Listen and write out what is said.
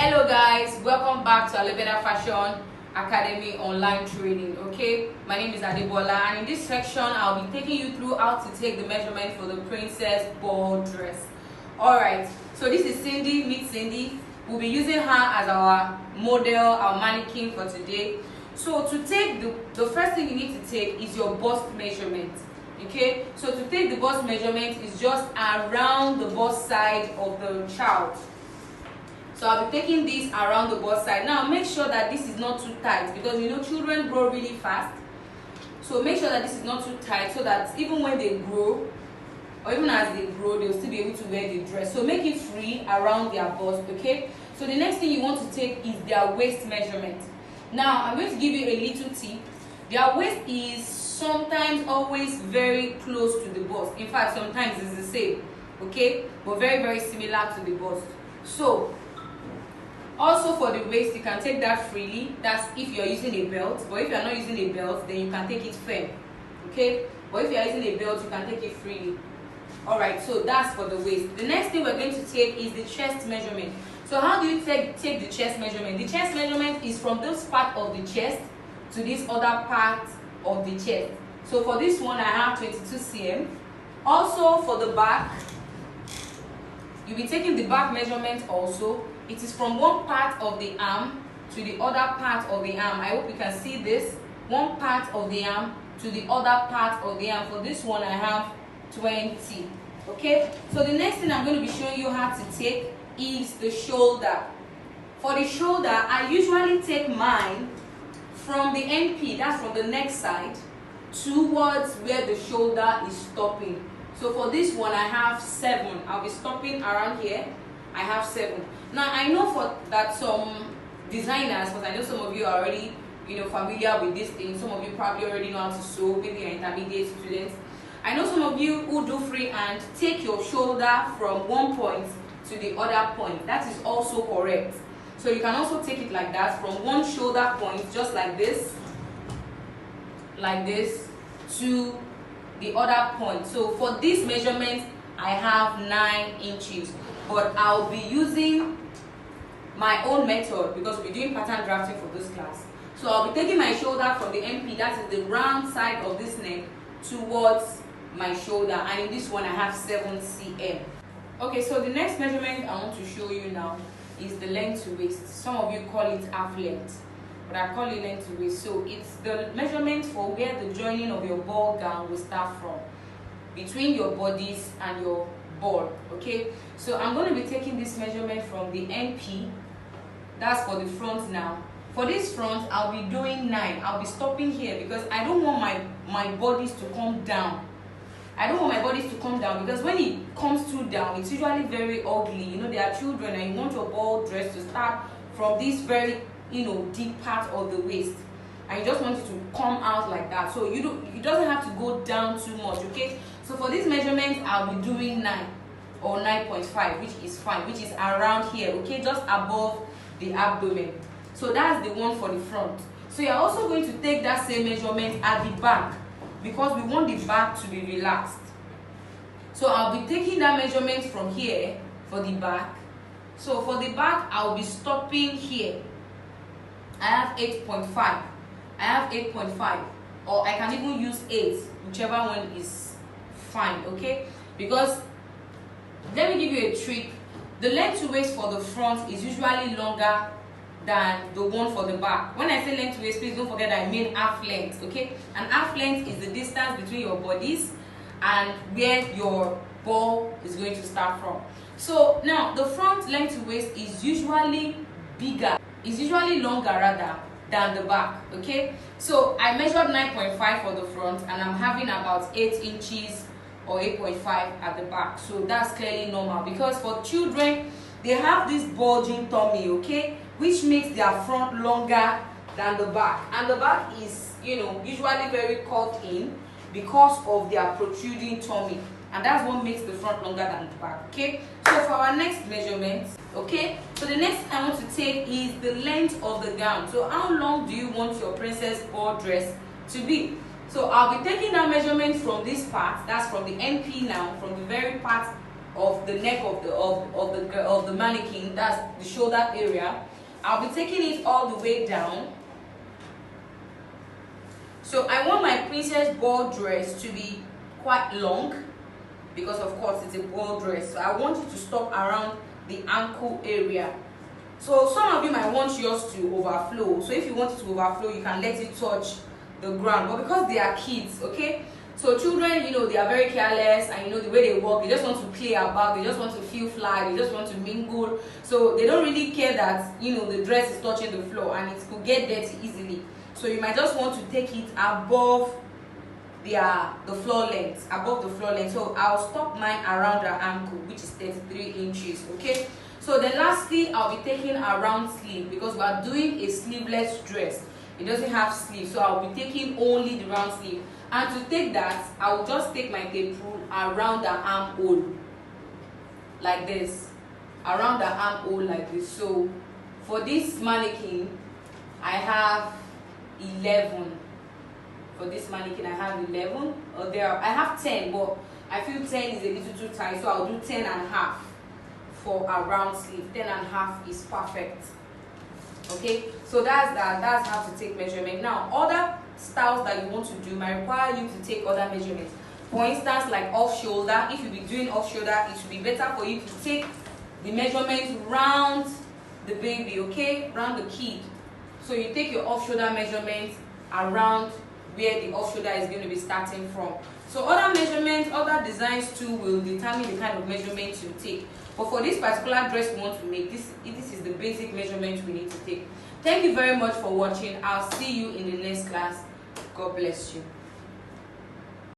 Hello guys, welcome back to Alebeda Fashion Academy online training. Okay, my name is Adebola, and in this section I'll be taking you through how to take the measurement for the princess ball dress. Alright, so this is Cindy, meet Cindy. We'll be using her as our model, our mannequin for today. So to take the first thing you need to take is your bust measurement. Okay, so to take the bust measurement is just around the bust side of the child. So I'll be taking this around the bust side. Now make sure that this is not too tight, because you know children grow really fast. So make sure that this is not too tight, so that even when they grow, or even as they grow, they'll still be able to wear the dress. So make it free around their bust, okay? So the next thing you want to take is their waist measurement. Now I'm going to give you a little tip. Their waist is sometimes always very close to the bust. In fact, sometimes it's the same, okay? But very similar to the bust. So also for the waist, you can take that freely. That's if you're using a belt. But if you're not using a belt, then you can take it firm, okay? But if you're using a belt, you can take it freely. Alright, so that's for the waist. The next thing we're going to take is the chest measurement. So how do you take the chest measurement? The chest measurement is from this part of the chest to this other part of the chest. So for this one, I have 22 cm. Also for the back, you'll be taking the back measurement also. It is from one part of the arm to the other part of the arm. I hope you can see this. One part of the arm to the other part of the arm. For this one, I have 20. Okay, so the next thing I'm going to be showing you how to take is the shoulder. For the shoulder, I usually take mine from the NP, that's from the neck side, towards where the shoulder is stopping. So for this one, I have 7. I'll be stopping around here. I have 7. Now I know for that some designers, because I know some of you are already familiar with this thing. Some of you probably already know how to sew. Maybe you're intermediate students. I know some of you who do freehand take your shoulder from one point to the other point. That is also correct. So you can also take it like that, from one shoulder point, just like this, to the other point. So for this measurement, I have 9 inches. But I'll be using my own method because we're doing pattern drafting for this class. So I'll be taking my shoulder from the MP, that is the round side of this neck, towards my shoulder. And in this one, I have 7 cm. Okay, so the next measurement I want to show you now is the length to waist. Some of you call it half length, but I call it length to waist. So it's the measurement for where the joining of your ball gown will start from, between your bodies and your ball. Okay, so I'm going to be taking this measurement from the NP. That's for the front now. For this front, I'll be doing 9. I'll be stopping here because I don't want my bodies to come down. I don't want my bodies to come down, because when it comes too down, it's usually very ugly. You know, there are children and you want your ball dress to start from this very deep part of the waist, and you just want it to come out like that. So it doesn't have to go down too much. Okay, so for this measurement, I'll be doing 9 or 9.5, which is fine, which is around here, okay, just above the abdomen. So that's the one for the front. So you're also going to take that same measurement at the back, because we want the back to be relaxed. So I'll be taking that measurement from here for the back. So for the back, I'll be stopping here. I have 8.5. I have 8.5, or I can even use 8, whichever one is fine, okay? Because let me give you a trick. The length to waist for the front is usually longer than the one for the back. When I say length to waist, please don't forget that I mean half length, okay? And half length is the distance between your bodies and where your ball is going to start from. So now the front length to waist is usually bigger, is usually longer rather than the back, okay? So I measured 9.5 for the front, and I'm having about 8 inches or 8.5 at the back. So that's clearly normal, because for children, they have this bulging tummy, okay, which makes their front longer than the back, and the back is usually very curved in because of their protruding tummy, and that's what makes the front longer than the back. Okay, so for our next measurement, okay, so the next thing I want to take is the length of the gown. So how long do you want your princess ball dress to be? So I'll be taking that measurement from this part, that's from the NP now, from the very part of the neck of the mannequin, that's the shoulder area. I'll be taking it all the way down. So I want my princess ball dress to be quite long, because of course it's a ball dress. So I want it to stop around the ankle area. So some of you might want yours to overflow. So if you want it to overflow, you can let it touch the ground. But because they are kids, okay? So children, you know, they are very careless, and you know the way they walk, they just want to play about, they just want to feel fly, they just want to mingle. So they don't really care that, you know, the dress is touching the floor and it could get dirty easily. So you might just want to take it above the floor length, above the floor length. So I'll stop mine around the ankle, which is 33 inches, okay? So then lastly, I'll be taking a round sleeve, because we are doing a sleeveless dress. It doesn't have sleeves, so I'll be taking only the round sleeve. And to take that, I will just take my tape rule around the armhole, like this, around the armhole like this. So for this mannequin, I have 11. For this mannequin, I have 11. I have 10, but I feel 10 is a little too tight, so I'll do 10 and a half for a round sleeve. 10 and a half is perfect. Okay, so that's that. That's how to take measurement. Now, other styles that you want to do might require you to take other measurements. For instance, like off shoulder. If you be doing off shoulder, it should be better for you to take the measurements round the baby, okay, round the kid. So you take your off shoulder measurements around where the off shoulder is going to be starting from. So other measurements, other designs too will determine the kind of measurements you take. But for this particular dress we want to make, this is the basic measurement we need to take. Thank you very much for watching. I'll see you in the next class. God bless you.